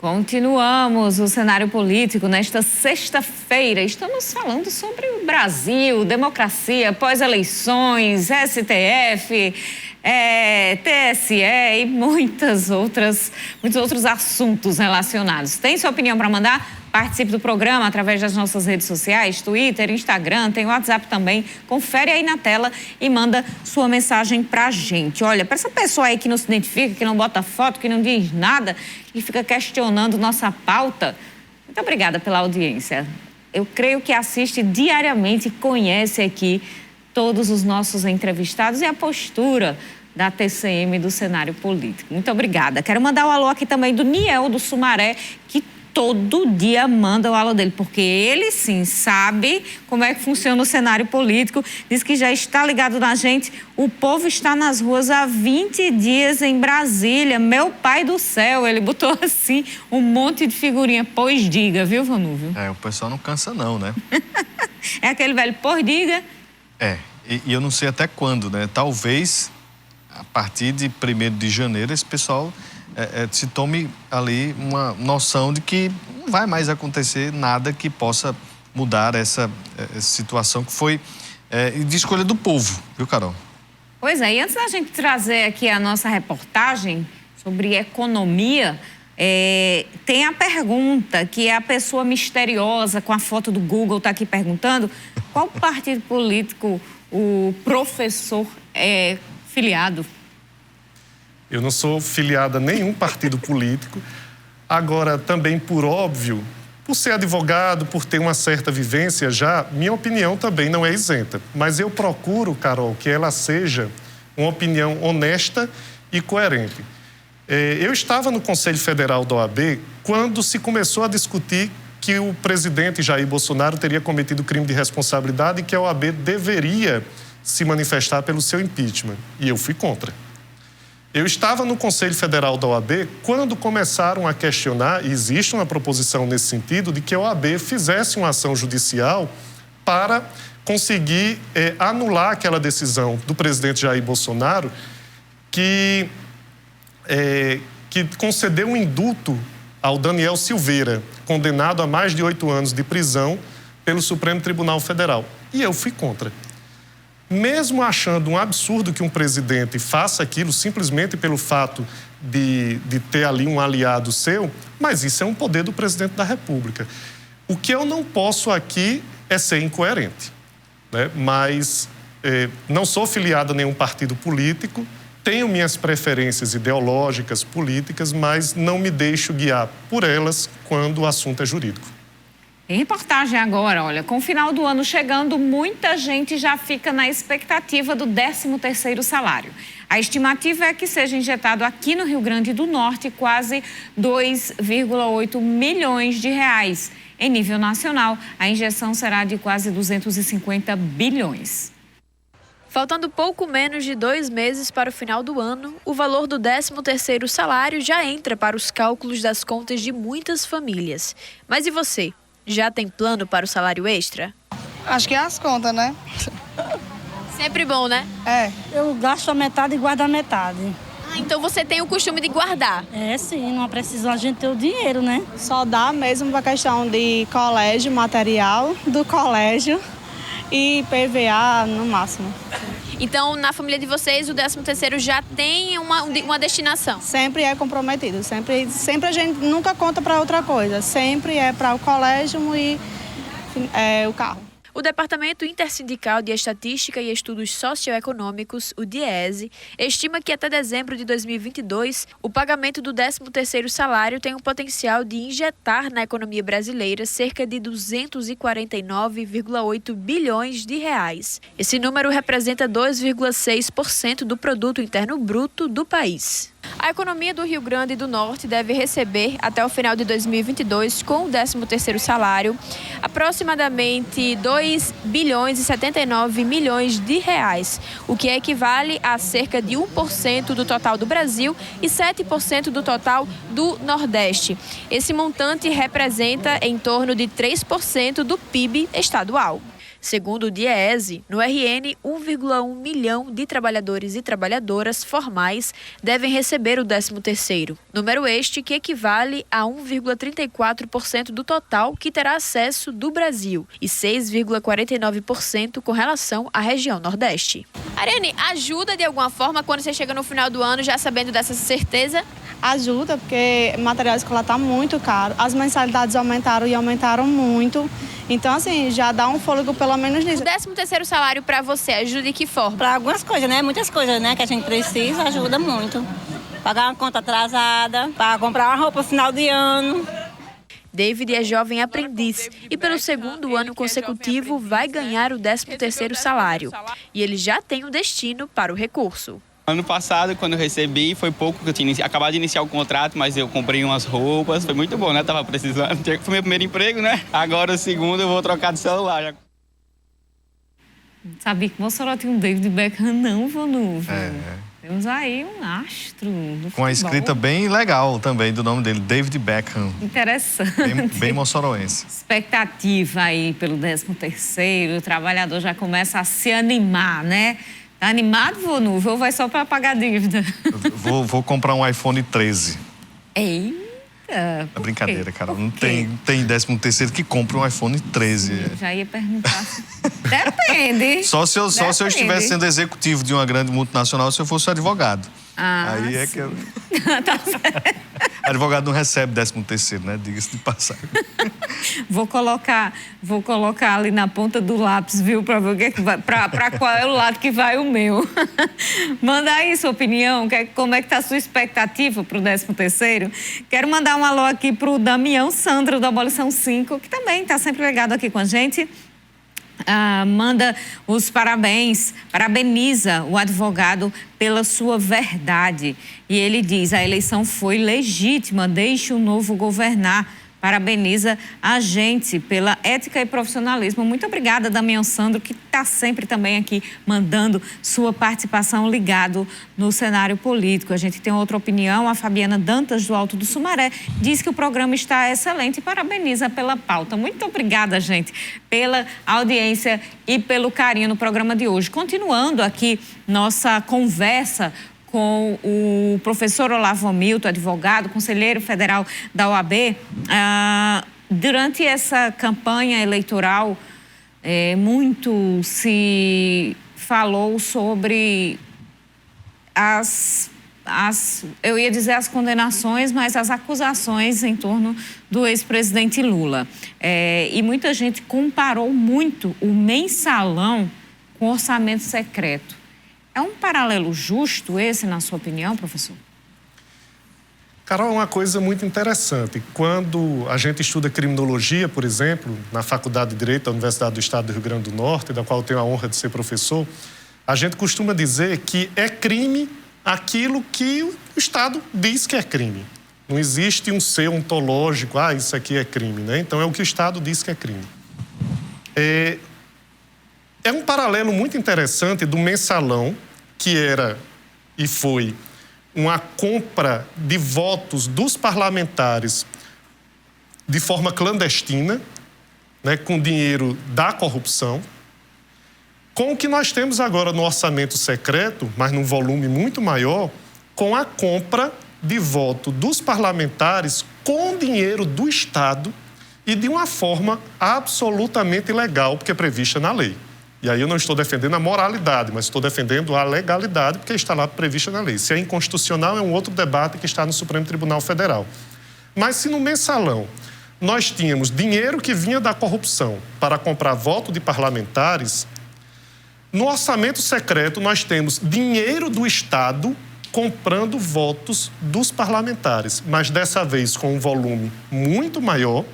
Continuamos o cenário político nesta sexta-feira. Estamos falando sobre o Brasil, democracia, pós-eleições, STF, TSE e muitos outros assuntos relacionados. Tem sua opinião para mandar? Participe do programa através das nossas redes sociais, Twitter, Instagram, tem WhatsApp também. Confere aí na tela e manda sua mensagem pra gente. Olha, para essa pessoa aí que não se identifica, que não bota foto, que não diz nada e fica questionando nossa pauta, muito obrigada pela audiência. Eu creio que assiste diariamente e conhece aqui todos os nossos entrevistados e a postura da TCM do cenário político. Muito obrigada. Quero mandar um alô aqui também do Niel do Sumaré, que todo dia manda o alô dele, porque ele sim sabe como é que funciona o cenário político, diz que já está ligado na gente. O povo está nas ruas há 20 dias em Brasília, meu pai do céu, ele botou assim um monte de figurinha, pois diga, viu, Vanúvio? O pessoal não cansa não, né? É aquele velho, pois diga. E eu não sei até quando, né? Talvez a partir de 1º de janeiro esse pessoal se tome ali uma noção de que não vai mais acontecer nada que possa mudar essa situação que foi de escolha do povo, viu, Carol? Pois é, e antes da gente trazer aqui a nossa reportagem sobre economia, tem a pergunta que a pessoa misteriosa com a foto do Google está aqui perguntando: qual partido político o professor é filiado? Eu não sou filiado a nenhum partido político. Agora, também por óbvio, por ser advogado, por ter uma certa vivência já, minha opinião também não é isenta. Mas eu procuro, Carol, que ela seja uma opinião honesta e coerente. Eu estava no Conselho Federal da OAB quando se começou a discutir que o presidente Jair Bolsonaro teria cometido crime de responsabilidade e que a OAB deveria se manifestar pelo seu impeachment. E eu fui contra. Eu estava no Conselho Federal da OAB quando começaram a questionar, e existe uma proposição nesse sentido, de que a OAB fizesse uma ação judicial para conseguir anular aquela decisão do presidente Jair Bolsonaro que concedeu um indulto ao Daniel Silveira, condenado a mais de 8 anos de prisão pelo Supremo Tribunal Federal. E eu fui contra. Mesmo achando um absurdo que um presidente faça aquilo simplesmente pelo fato de ter ali um aliado seu, mas isso é um poder do presidente da República. O que eu não posso aqui é ser incoerente, né? Mas não sou filiado a nenhum partido político, tenho minhas preferências ideológicas, políticas, mas não me deixo guiar por elas quando o assunto é jurídico. Em reportagem agora, olha, com o final do ano chegando, muita gente já fica na expectativa do 13º salário. A estimativa é que seja injetado aqui no Rio Grande do Norte quase 2,8 milhões de reais. Em nível nacional, a injeção será de quase 250 bilhões. Faltando pouco menos de 2 meses para o final do ano, o valor do 13º salário já entra para os cálculos das contas de muitas famílias. Mas e você? Já tem plano para o salário extra? Acho que é as contas, né? Sempre bom, né? Eu gasto a metade e guardo a metade. Então você tem o costume de guardar? Sim, não precisa a gente ter o dinheiro, né? Só dá mesmo para questão de colégio, material do colégio e PVA no máximo. Então, na família de vocês, o 13º já tem uma destinação? Sempre é comprometido, sempre a gente nunca conta para outra coisa, sempre é para o colégio e o carro. O Departamento Intersindical de Estatística e Estudos Socioeconômicos, o DIESE, estima que até dezembro de 2022, o pagamento do 13º salário tem o potencial de injetar na economia brasileira cerca de 249,8 bilhões de reais. Esse número representa 2,6% do produto interno bruto do país. A economia do Rio Grande do Norte deve receber, até o final de 2022, com o 13º salário, aproximadamente 2 bilhões e 79 milhões de reais, o que equivale a cerca de 1% do total do Brasil e 7% do total do Nordeste. Esse montante representa em torno de 3% do PIB estadual. Segundo o DIEESE, no RN, 1,1 milhão de trabalhadores e trabalhadoras formais devem receber o 13º. Número este que equivale a 1,34% do total que terá acesso do Brasil e 6,49% com relação à região Nordeste. Ariane, ajuda de alguma forma quando você chega no final do ano já sabendo dessa certeza? Ajuda, porque o material escolar está muito caro. As mensalidades aumentaram e aumentaram muito. Então, assim, já dá um fôlego pelo menos nisso. O 13º salário para você ajuda de que forma? Para algumas coisas, né? Muitas coisas, né? Que a gente precisa, ajuda muito. Pagar uma conta atrasada, para comprar uma roupa no final de ano. David é jovem aprendiz e pelo segundo ano consecutivo vai ganhar o 13º salário. E ele já tem um destino para o recurso. Ano passado, quando eu recebi, foi pouco que eu tinha acabado de iniciar o contrato, mas eu comprei umas roupas, foi muito bom, né? Tava precisando, foi meu primeiro emprego, né? Agora o segundo eu vou trocar de celular. Sabia que Mossoró tinha um David Beckham, não, Vanuvo? É. Temos aí um astro do Com a escrita bem legal também do nome dele, David Beckham. Interessante. Bem moçoroense. Expectativa aí pelo 13º, o trabalhador já começa a se animar, né? Tá animado, Vanuvo, ou vai só para pagar dívida? Vou comprar um iPhone 13. Eita! É brincadeira, cara. Não Por quê? tem 13º que compra um iPhone 13. Já ia perguntar. Depende. Só se eu Depende. estivesse sendo executivo de uma grande multinacional, se eu fosse advogado. Ah, Aí é sim. que eu... Tá certo. Advogado não recebe 13º, né? Diga-se de passagem. Vou colocar ali na ponta do lápis, viu? Para ver o que é que vai, para qual é o lado que vai o meu. Manda aí sua opinião, como é que tá a sua expectativa para o 13º. Quero mandar um alô aqui para o Damião Sandro, do Abolição 5, que também está sempre ligado aqui com a gente. Manda os parabéns, parabeniza o advogado pela sua verdade. E ele diz, a eleição foi legítima, deixe o novo governar. Parabeniza a gente pela ética e profissionalismo. Muito obrigada, Damião Sandro, que está sempre também aqui mandando sua participação ligado no cenário político. A gente tem outra opinião. A Fabiana Dantas, do Alto do Sumaré, diz que o programa está excelente e parabeniza pela pauta. Muito obrigada, gente, pela audiência e pelo carinho no programa de hoje. Continuando aqui nossa conversa com o professor Olavo Hamilton, advogado, conselheiro federal da OAB. Durante essa campanha eleitoral, muito se falou sobre eu ia dizer as condenações, mas as acusações em torno do ex-presidente Lula. E muita gente comparou muito o mensalão com o orçamento secreto. É um paralelo justo esse, na sua opinião, professor? Carol, é uma coisa muito interessante. Quando a gente estuda criminologia, por exemplo, na Faculdade de Direito da Universidade do Estado do Rio Grande do Norte, da qual eu tenho a honra de ser professor, a gente costuma dizer que é crime aquilo que o Estado diz que é crime. Não existe um ser ontológico, isso aqui é crime, né? Então é o que o Estado diz que é crime. É um paralelo muito interessante do mensalão, que era e foi uma compra de votos dos parlamentares de forma clandestina, né, com dinheiro da corrupção, com o que nós temos agora no orçamento secreto, mas num volume muito maior, com a compra de voto dos parlamentares com dinheiro do Estado e de uma forma absolutamente legal, porque é prevista na lei. E aí eu não estou defendendo a moralidade, mas estou defendendo a legalidade, porque está lá prevista na lei. Se é inconstitucional, é um outro debate que está no Supremo Tribunal Federal. Mas se no mensalão nós tínhamos dinheiro que vinha da corrupção para comprar voto de parlamentares, no orçamento secreto nós temos dinheiro do Estado comprando votos dos parlamentares, mas dessa vez com um volume muito maior,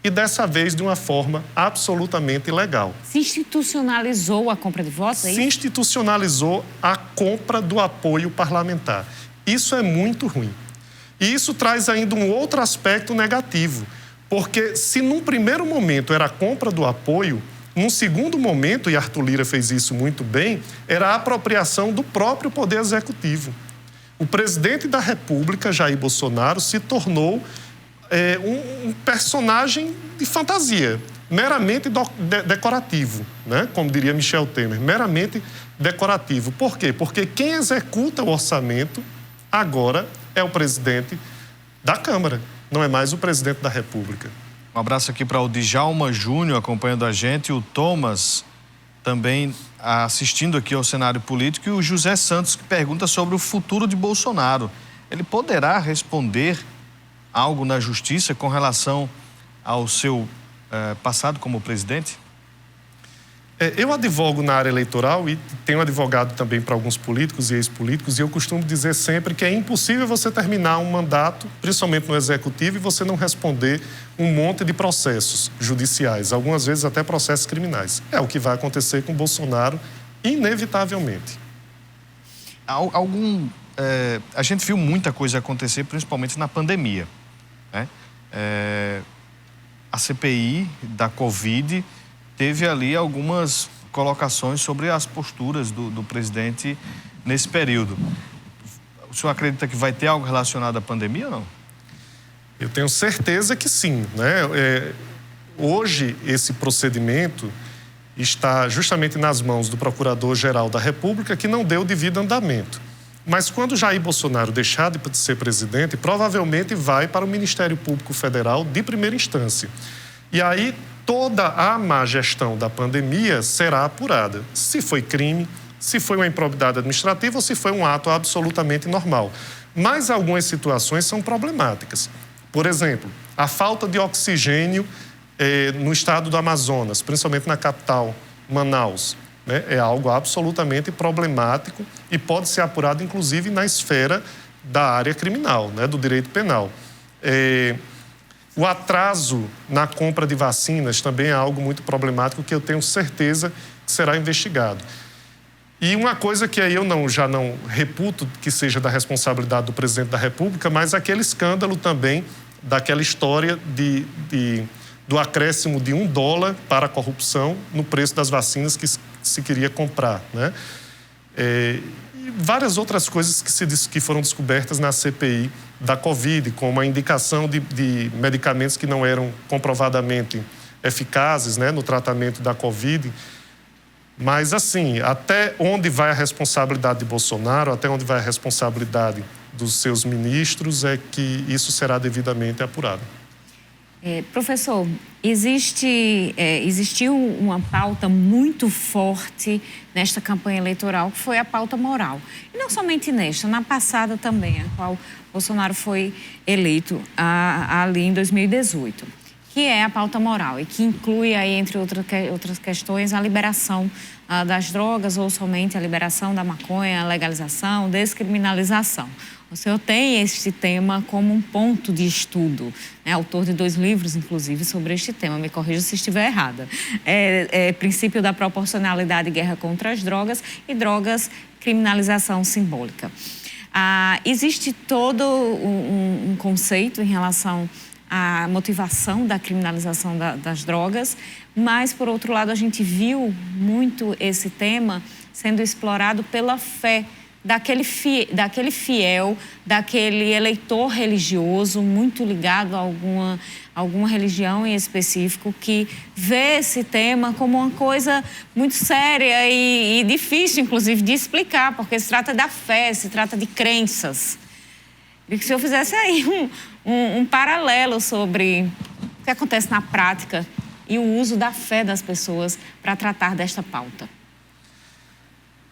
e dessa vez de uma forma absolutamente ilegal. Se institucionalizou a compra de votos, é isso? Se institucionalizou a compra do apoio parlamentar. Isso é muito ruim. E isso traz ainda um outro aspecto negativo, porque se num primeiro momento era a compra do apoio, num segundo momento, e Arthur Lira fez isso muito bem, era a apropriação do próprio Poder Executivo. O presidente da República, Jair Bolsonaro, se tornou um personagem de fantasia. meramente decorativo, né? Como diria Michel Temer, meramente decorativo. Por quê? Porque quem executa o orçamento agora é o presidente da Câmara, não é mais o presidente da República. Um abraço aqui para o Djalma Júnior acompanhando a gente, o Thomas também assistindo aqui ao cenário político, e o José Santos que pergunta sobre o futuro de Bolsonaro. Ele poderá responder algo na justiça com relação ao seu passado como presidente? Eu advogo na área eleitoral e tenho advogado também para alguns políticos e ex-políticos, e eu costumo dizer sempre que é impossível você terminar um mandato, principalmente no executivo, e você não responder um monte de processos judiciais, algumas vezes até processos criminais. É o que vai acontecer com Bolsonaro, inevitavelmente. A gente viu muita coisa acontecer, principalmente na pandemia, né? A CPI da Covid teve ali algumas colocações sobre as posturas do presidente nesse período. O senhor acredita que vai ter algo relacionado à pandemia ou não? Eu tenho certeza que sim, né? Hoje, esse procedimento está justamente nas mãos do Procurador-Geral da República, que não deu devido andamento. Mas quando Jair Bolsonaro deixar de ser presidente, provavelmente vai para o Ministério Público Federal de primeira instância. E aí toda a má gestão da pandemia será apurada. Se foi crime, se foi uma improbidade administrativa ou se foi um ato absolutamente normal. Mas algumas situações são problemáticas. Por exemplo, a falta de oxigênio no estado do Amazonas, principalmente na capital, Manaus, né? É algo absolutamente problemático e pode ser apurado, inclusive, na esfera da área criminal, né? Do direito penal. O atraso na compra de vacinas também é algo muito problemático que eu tenho certeza que será investigado. E uma coisa que aí eu já não reputo que seja da responsabilidade do presidente da República, mas aquele escândalo também daquela história do acréscimo de $1 para a corrupção no preço das vacinas que se queria comprar, né? E várias outras coisas que foram descobertas na CPI da Covid, como a indicação de medicamentos que não eram comprovadamente eficazes, né, no tratamento da Covid. Mas, assim, até onde vai a responsabilidade de Bolsonaro, até onde vai a responsabilidade dos seus ministros, é que isso será devidamente apurado. Professor, existiu uma pauta muito forte nesta campanha eleitoral, que foi a pauta moral. E não somente nesta, na passada também, a qual Bolsonaro foi eleito ali em 2018, que é a pauta moral e que inclui aí, entre outras questões, a liberação das drogas ou somente a liberação da maconha, a legalização, descriminalização. O senhor tem este tema como um ponto de estudo, né? Autor de 2 livros, inclusive, sobre este tema. Me corrija se estiver errada. Princípio da proporcionalidade e guerra contra as drogas e drogas, criminalização simbólica. Existe todo um conceito em relação à motivação da criminalização das drogas, mas, por outro lado, a gente viu muito esse tema sendo explorado pela fé daquele fiel, daquele eleitor religioso muito ligado a alguma religião em específico, que vê esse tema como uma coisa muito séria e difícil, inclusive, de explicar, porque se trata da fé, se trata de crenças. E que o senhor fizesse aí um paralelo sobre o que acontece na prática e o uso da fé das pessoas para tratar desta pauta.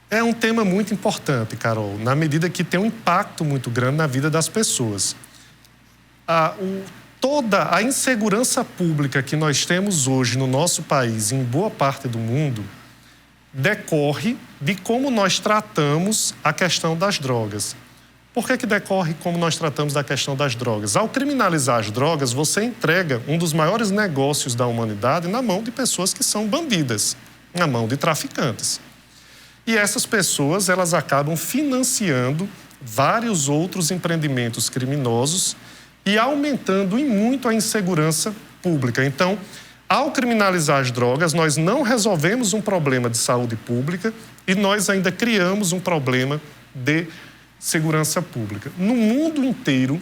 É um tema muito importante, Carol, na medida que tem um impacto muito grande na vida das pessoas. Toda a insegurança pública que nós temos hoje no nosso país e em boa parte do mundo decorre de como nós tratamos a questão das drogas. Por que decorre como nós tratamos da questão das drogas? Ao criminalizar as drogas, você entrega um dos maiores negócios da humanidade na mão de pessoas que são bandidas, na mão de traficantes. E essas pessoas, elas acabam financiando vários outros empreendimentos criminosos e aumentando em muito a insegurança pública. Então, ao criminalizar as drogas, nós não resolvemos um problema de saúde pública e nós ainda criamos um problema de segurança pública. No mundo inteiro,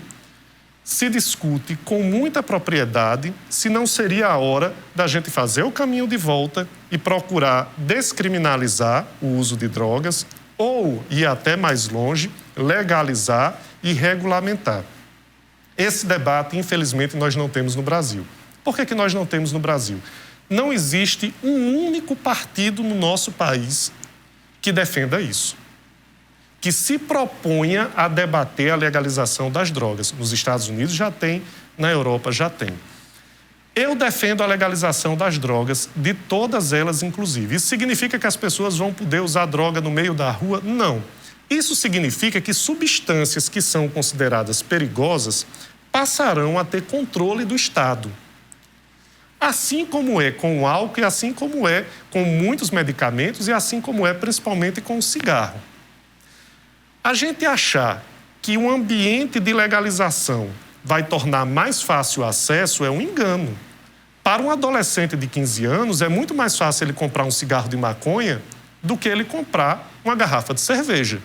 se discute com muita propriedade se não seria a hora da gente fazer o caminho de volta e procurar descriminalizar o uso de drogas ou ir até mais longe, legalizar e regulamentar. Esse debate, infelizmente, nós não temos no Brasil. Por que nós não temos no Brasil? Não existe um único partido no nosso país que defenda isso, que se proponha a debater a legalização das drogas. Nos Estados Unidos já tem, na Europa já tem. Eu defendo a legalização das drogas, de todas elas, inclusive. Isso significa que as pessoas vão poder usar droga no meio da rua? Não. Isso significa que substâncias que são consideradas perigosas passarão a ter controle do Estado. Assim como é com o álcool e assim como é com muitos medicamentos e assim como é principalmente com o cigarro. A gente achar que um ambiente de legalização vai tornar mais fácil o acesso é um engano. Para um adolescente de 15 anos, é muito mais fácil ele comprar um cigarro de maconha do que ele comprar uma garrafa de cerveja.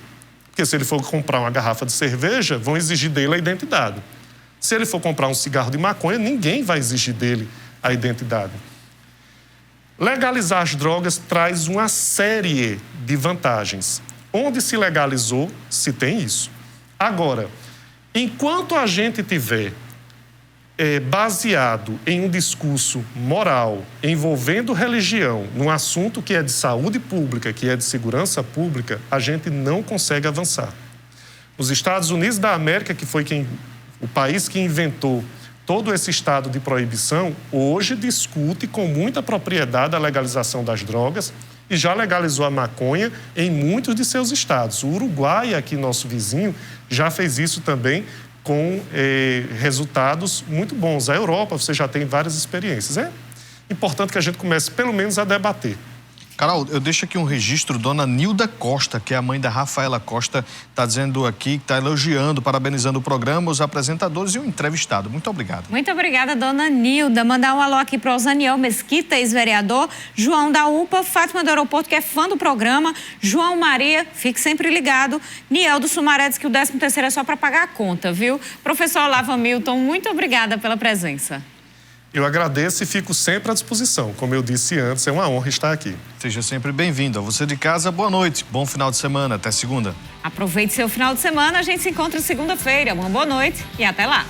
Porque se ele for comprar uma garrafa de cerveja, vão exigir dele a identidade. Se ele for comprar um cigarro de maconha, ninguém vai exigir dele a identidade. Legalizar as drogas traz uma série de vantagens. Onde se legalizou, se tem isso. Agora, enquanto a gente tiver baseado em um discurso moral, envolvendo religião, num assunto que é de saúde pública, que é de segurança pública, a gente não consegue avançar. Os Estados Unidos da América, que foi o país que inventou todo esse estado de proibição, hoje discute com muita propriedade a legalização das drogas e já legalizou a maconha em muitos de seus estados. O Uruguai, aqui nosso vizinho, já fez isso também com resultados muito bons. A Europa, você já tem várias experiências. É importante que a gente comece, pelo menos, a debater. Carol, eu deixo aqui um registro, dona Nilda Costa, que é a mãe da Rafaela Costa, está dizendo aqui, está elogiando, parabenizando o programa, os apresentadores e o entrevistado. Muito obrigado. Muito obrigada, dona Nilda. Mandar um alô aqui para o Osaniel Mesquita, ex-vereador, João da UPA, Fátima do Aeroporto, que é fã do programa, João Maria, fique sempre ligado, Niel do Sumaré diz que o 13º é só para pagar a conta, viu? Professor Olavo Hamilton, muito obrigada pela presença. Eu agradeço e fico sempre à disposição. Como eu disse antes, é uma honra estar aqui. Seja sempre bem-vindo. A você de casa, boa noite. Bom final de semana. Até segunda. Aproveite seu final de semana. A gente se encontra segunda-feira. Uma boa noite e até lá.